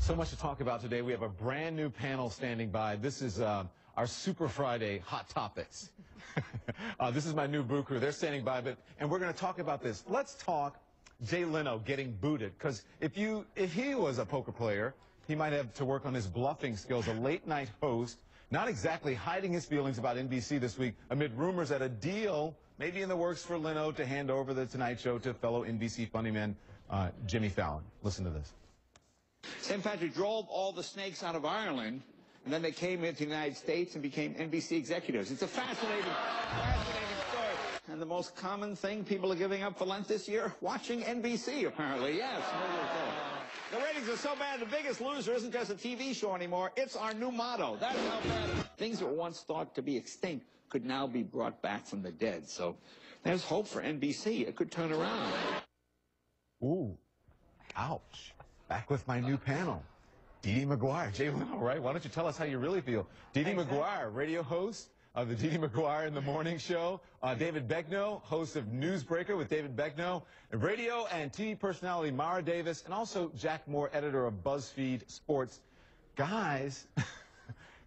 So much to talk about today. We have a brand new panel standing by. This is our Super Friday Hot Topics. This is my new boo crew. They're standing by, and we're going to talk about this. Let's talk Jay Leno getting booted, because if he was a poker player, he might have to work on his bluffing skills. A late-night host, not exactly hiding his feelings about NBC this week amid rumors that a deal may be in the works for Leno to hand over the Tonight Show to fellow NBC funny man Jimmy Fallon. Listen to this. St. Patrick drove all the snakes out of Ireland, and then they came into the United States and became NBC executives. It's a fascinating story. And the most common thing people are giving up for Lent this year? Watching NBC, apparently, yes. The ratings are so bad, The Biggest Loser isn't just a TV show anymore. It's our new motto. That's how bad it is. Things that were once thought to be extinct could now be brought back from the dead. So there's hope for NBC. It could turn around. Ooh, ouch. Back with my new panel. DeDe McGuire, Jay Leno, right? Why don't you tell us how you really feel? DeDe McGuire, radio host of the DeDe McGuire in the Morning Show. David Begnaud, host of Newsbreaker with David Begnaud. And radio and TV personality Mara Davis. And also Jack Moore, editor of BuzzFeed Sports. Guys,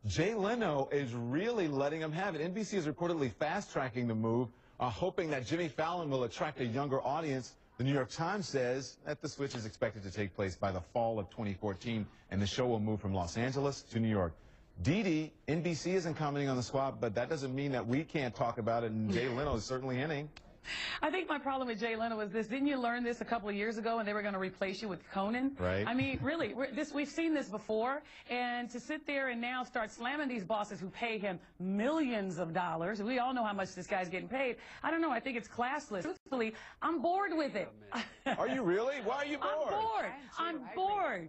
Jay Leno is really letting him have it. NBC is reportedly fast-tracking the move, hoping that Jimmy Fallon will attract a younger audience. The New York Times says that the switch is expected to take place by the fall of 2014, and the show will move from Los Angeles to New York. DeDe, NBC isn't commenting on the swap, but that doesn't mean that we can't talk about it, and Jay Leno is certainly hinting. I think my problem with Jay Leno is this. Didn't you learn this a couple of years ago, and they were going to replace you with Conan? Right. I mean, really, we've seen this before, and to sit there and now start slamming these bosses who pay him millions of dollars. We all know how much this guy's getting paid. I don't know. I think it's classless. Truthfully, I'm bored with it. Are you really? Why are you bored? I'm bored.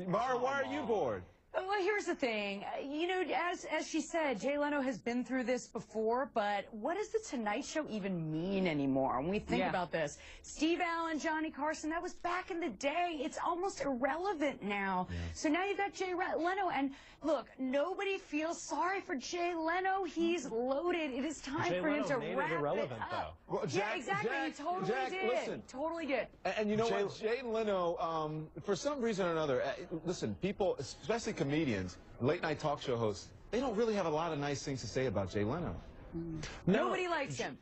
Mara, why are you bored? Well, here's the thing. You know, as she said, Jay Leno has been through this before, but what does the Tonight Show even mean anymore when we think about this? Steve Allen, Johnny Carson, that was back in the day. It's almost irrelevant now. So now you've got Jay Leno, and look, nobody feels sorry for Jay Leno. He's loaded. It is time for him to wrap it up. Well, Yeah, exactly. He totally did. Listen. Totally did. And you know what? Jay Leno, for some reason or another, listen, people, especially comedians, late-night talk show hosts, they don't really have a lot of nice things to say about Jay Leno. Nobody likes him.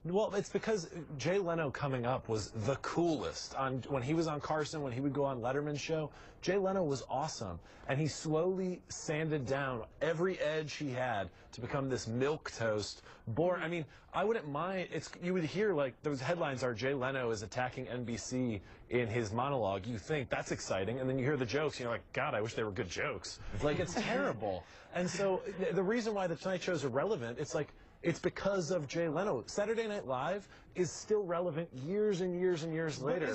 Well, it's because Jay Leno coming up was the coolest. When he was on Carson, when he would go on Letterman's show, Jay Leno was awesome. And he slowly sanded down every edge he had to become this milquetoast. I mean, I wouldn't mind. You would hear, like, those headlines are Jay Leno is attacking NBC in his monologue. You think that's exciting. And then you hear the jokes, and you're like, God, I wish they were good jokes. Like, it's terrible. And so the reason why the Tonight Show is irrelevant, it's like, it's because of Jay Leno. Saturday Night Live is still relevant years and years and years later.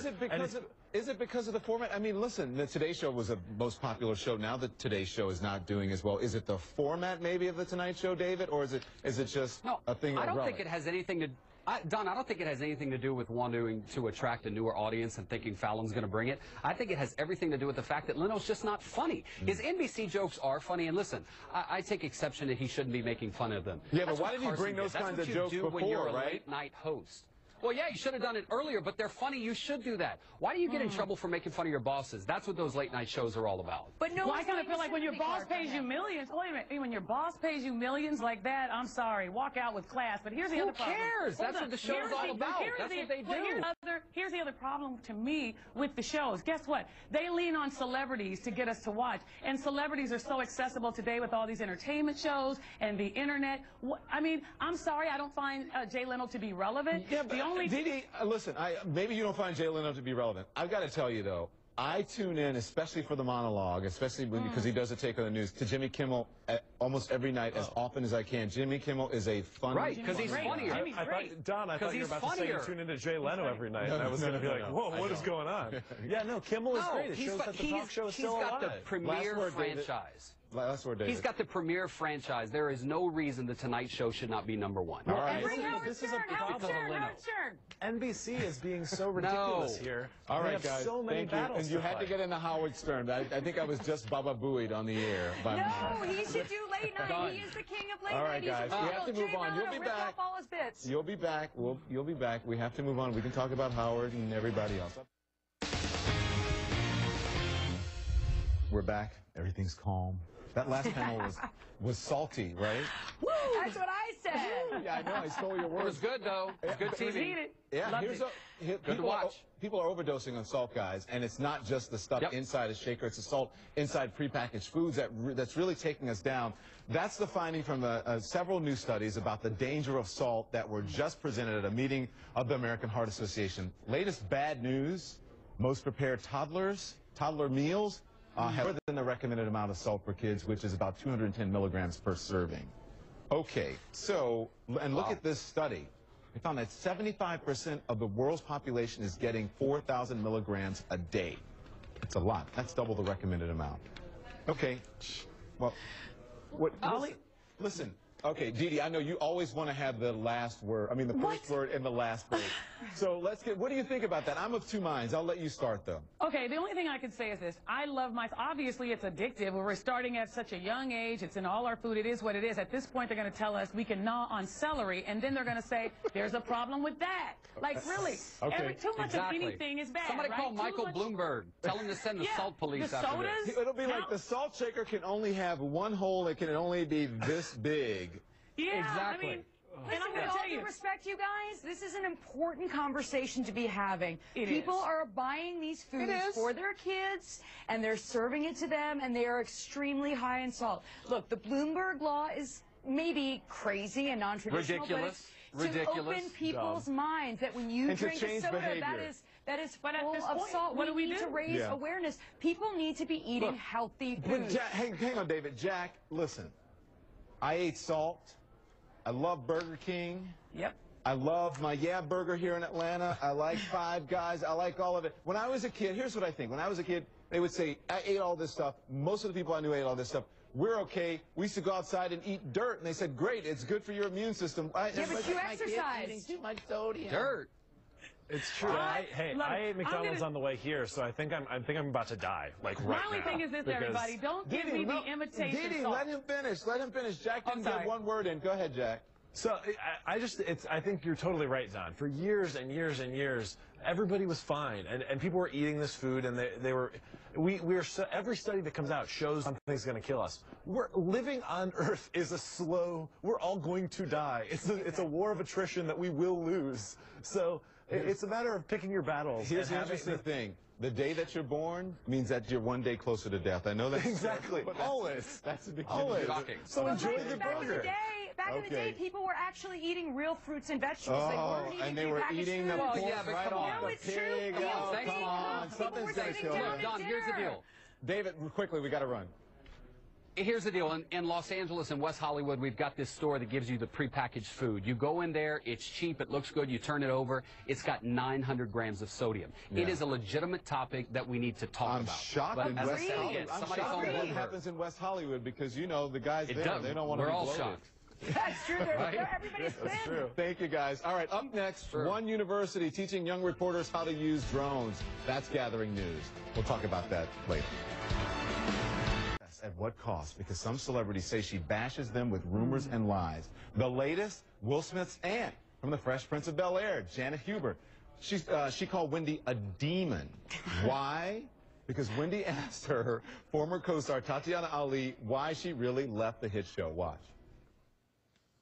Is it because of the format? I mean, listen, the Today Show was the most popular show. Now the Today Show is not doing as well. Is it the format maybe of the Tonight Show, David, or is it just a thing? I don't think it has anything to. Don, I don't think it has anything to do with wanting to attract a newer audience and thinking Fallon's going to bring it. I think it has everything to do with the fact that Leno's just not funny. His NBC jokes are funny, and listen, I take exception that he shouldn't be making fun of them. Yeah, but why didn't he bring those kinds of jokes before, when you're a right? late-night host. Well, yeah, you should have done it earlier, but they're funny. You should do that. Why do you get in trouble for making fun of your bosses? That's what those late-night shows are all about. But no, well, I kind of feel like when your boss pays you millions, wait a minute, when your boss pays you millions like that, I'm sorry, walk out with class. But here's the other problem. Who cares? That's what the show's all about. That's what they do. Here's the other problem to me with the shows. Guess what? They lean on celebrities to get us to watch. And celebrities are so accessible today with all these entertainment shows and the internet. I mean, I'm sorry, I don't find Jay Leno to be relevant. Yeah, but DeDe, listen, maybe you don't find Jay Leno to be relevant. I've got to tell you, though, I tune in, especially for the monologue, especially because he does a take on the news, to Jimmy Kimmel almost every night as often as I can. Jimmy Kimmel is a funny... Right, because he's funnier. Don, I thought you were about to say you tune into Jay Leno every night, and I was going to be like, whoa, what is going on? Yeah, no, Kimmel is great. It shows that the talk show is still alive. He's got the premier franchise. Last word, David. He's got the premier franchise. There is no reason the Tonight Show should not be #1. All right. This is a problem. NBC is being so ridiculous here. All right, guys. So many battles. And you had to get into Howard Stern. I think I was just Baba Booeyed on the air. No, he should do late night. He is the king of late night. All right, guys. We have to move on. You'll be back. All his bits. You'll be back. You'll be back. We have to move on. We can talk about Howard and everybody else. We're back. Everything's calm. That last panel was salty, right? Woo! That's what I said. Yeah, I know. I stole your words. It was good, though. It was good TV. Yeah, Loved good to watch. People are overdosing on salt, guys, and it's not just the stuff inside a shaker. It's the salt inside prepackaged foods that's really taking us down. That's the finding from several new studies about the danger of salt that were just presented at a meeting of the American Heart Association. Latest bad news, most prepared toddler meals have more than the recommended amount of salt for kids, which is about 210 milligrams per serving. Okay, so, and look at this study. We found that 75% of the world's population is getting 4,000 milligrams a day. That's a lot. That's double the recommended amount. Okay, well, listen. Okay, DeDe, I know you always want to have the last word. I mean, the first word and the last word. So what do you think about that? I'm of two minds. I'll let you start, though. Okay, the only thing I can say is this. I love obviously it's addictive. We're starting at such a young age. It's in all our food. It is what it is. At this point, they're going to tell us we can gnaw on celery, and then they're going to say, there's a problem with that. Like, really, too much of anything is bad, Somebody right? call Michael Bloomberg. Tell him to send the salt police the after sodas? this. It'll be like the salt shaker can only have one hole. It can only be this big. Yeah, Exactly. I mean, and Listen, I'm with going to all tell you. due respect, you guys, this is an important conversation to be having. People are buying these foods for their kids, and they're serving it to them, and they are extremely high in salt. Look, the Bloomberg law is maybe crazy and non-traditional, but it's to open people's minds that when you drink a soda, that is full of salt. What do we need do? to raise awareness. People need to be eating healthy But food. Jack, hang on, David. Jack, listen. I ate salt. I love Burger King. Yep. I love my Burger here in Atlanta. I like Five Guys. I like all of it. When I was a kid, here's what I think. When I was a kid, they would say, I ate all this stuff. Most of the people I knew ate all this stuff. We're okay. We used to go outside and eat dirt. And they said, great, it's good for your immune system. But you exercise. Too much sodium. Dirt. It's true. I ate McDonald's on the way here, so I think I'm about to die. Like right My only now, thing is this, everybody. Don't give me the imitation DeDe, salt. let him finish. Let him finish. Jack didn't get one word in. Go ahead, Jack. So I think you're totally right, Don. For years and years and years, everybody was fine, and people were eating this food, and every study that comes out shows something's going to kill us. We're living on Earth is we're all going to die. It's a war of attrition that we will lose. So it's a matter of picking your battles. Here's the interesting thing. The day that you're born means that you're one day closer to death. I know that's exactly, but always. That's the beginning. Always. Shocking. So enjoy the burger. Back in the day, people were actually eating real fruits and vegetables. They weren't eating and they were eating the food. pork right off the pig. Oh, Thanks. come on. Something's going to kill Look, them. Don, here's the deal. David, quickly, we got to run. Here's the deal. In Los Angeles and West Hollywood, we've got this store that gives you the prepackaged food. You go in there, it's cheap, it looks good, you turn it over, it's got 900 grams of sodium. Yeah. It is a legitimate topic that we need to talk about. Shocked But in as I West said Hollywood. again, I'm somebody's shocked on at what Bloomberg. happens in West Hollywood because, you know, the guys there, they don't want to We're be all bloated. shocked. That's true. Everybody's thin. That's true. Thank you, guys. All right, up next, one university teaching young reporters how to use drones. That's gathering news. We'll talk about that later. At what cost? Because some celebrities say she bashes them with rumors and lies. The latest, Will Smith's aunt from The Fresh Prince of Bel-Air, Janet Huber. She called Wendy a demon. Why? Because Wendy asked her former co-star Tatiana Ali why she really left the hit show. Watch.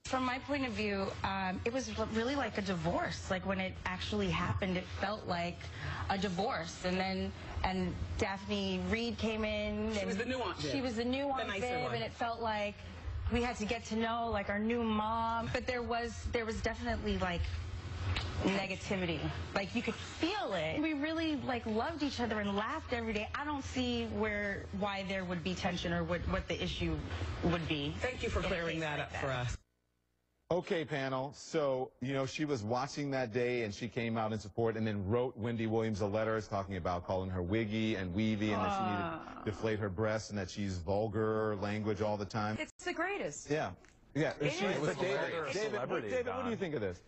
From my point of view, it was really like a divorce. Like when it actually happened, it felt like a divorce. And Daphne Reed came in. She was the nuance. She was the nuance babe, and it felt like we had to get to know like our new mom. But there was definitely like negativity. Like you could feel it. We really like loved each other and laughed every day. I don't see why there would be tension or what the issue would be. Thank you for clearing that up for us. Okay, panel. So, you know, she was watching that day and she came out in support and then wrote Wendy Williams a letter talking about calling her wiggy and weavy and that she needed to deflate her breasts and that she's vulgar language all the time. It's the greatest. Yeah. Yeah. It But David, what do you think of this?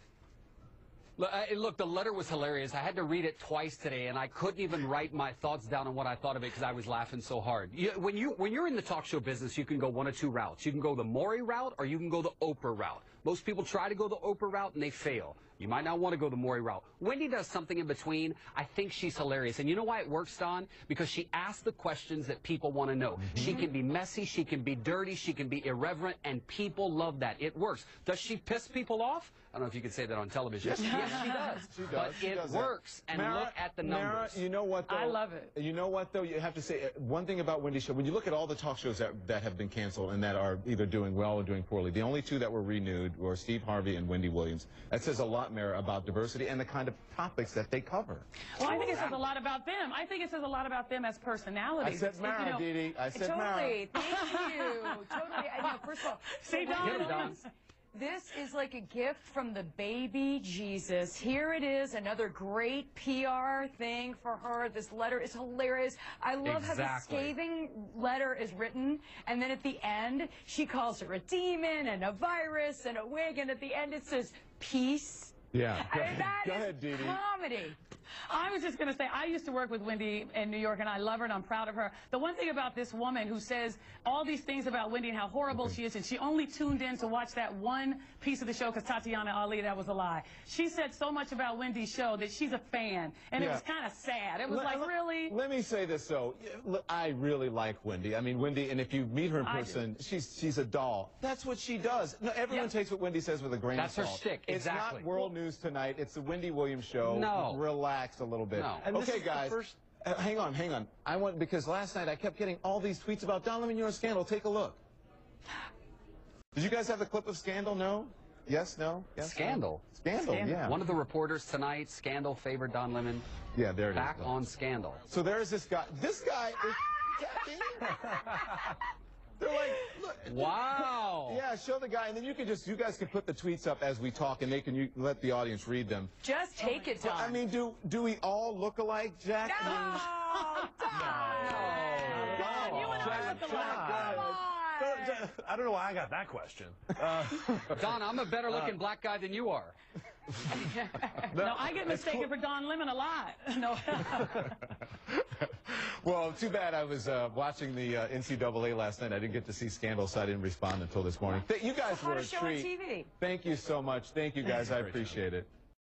Look, the letter was hilarious. I had to read it twice today, and I couldn't even write my thoughts down on what I thought of it because I was laughing so hard. When you're in the talk show business, you can go one of two routes. You can go the Maury route or you can go the Oprah route. Most people try to go the Oprah route and they fail. You might not want to go the Maury route. Wendy does something in between. I think she's hilarious. And you know why it works, Don? Because she asks the questions that people want to know. She can be messy, she can be dirty, she can be irreverent, and people love that. It works. Does she piss people off? I don't know if you can say that on television. Yes, she does. She does. But it works. And Mara, look at the numbers. Mara, you know what, though? I love it. You know what, though? You have to say one thing about Wendy's show. When you look at all the talk shows that have been canceled and that are either doing well or doing poorly, the only two that were renewed were Steve Harvey and Wendy Williams. That says a lot, Mara, about diversity and the kind of topics that they cover. Well, I think it says a lot about them. I think it says a lot about them as personalities. I said Mara, DeDe. I said Mara. Totally. Thank you. Totally. I know. First of all, See, Get him, Don. this is like a gift from the baby Jesus. Here it is, another great PR thing for her. This letter is hilarious. I love how the scathing letter is written, and then at the end, she calls her a demon and a virus and a wig, and at the end it says, peace. Yeah. I mean, that Go is ahead, DeDe. comedy. I was just going to say, I used to work with Wendy in New York, and I love her, and I'm proud of her. The one thing about this woman who says all these things about Wendy and how horrible she is, and she only tuned in to watch that one piece of the show because Tatiana Ali, that was a lie. She said so much about Wendy's show that she's a fan, and it was kind of sad. It was like, really? Let me say this, though. I really like Wendy. I mean, Wendy, and if you meet her in person, she's a doll. That's what she does. No, everyone takes what Wendy says with a grain of salt. That's her shtick, exactly. It's not World News Tonight. It's the Wendy Williams show. No. Relax a little bit. No. And Okay, guys. Hang on. Because last night I kept getting all these tweets about Don Lemon, you're on Scandal. Take a look. Did you guys have the clip of Scandal? No? Yes? No? Yes? Scandal. Scandal, yeah. One of the reporters tonight, Scandal favored Don Lemon. Yeah, there it is. Back on Scandal. So there's this guy. This guy is... They're like, look. Wow. Yeah, show the guy, and then you guys can put the tweets up as we talk, and you let the audience read them. Just take it, Don. I mean, do we all look alike, Jack? No, Don. You and I look alike. I don't know why I got that question. Don, I'm a better looking black guy than you are. No, I get mistaken for Don Lemon a lot. No. Well, too bad I was watching the NCAA last night. I didn't get to see Scandal, so I didn't respond until this morning. You guys were a show on treat. TV. Thank you so much. Thank you, guys. I appreciate it.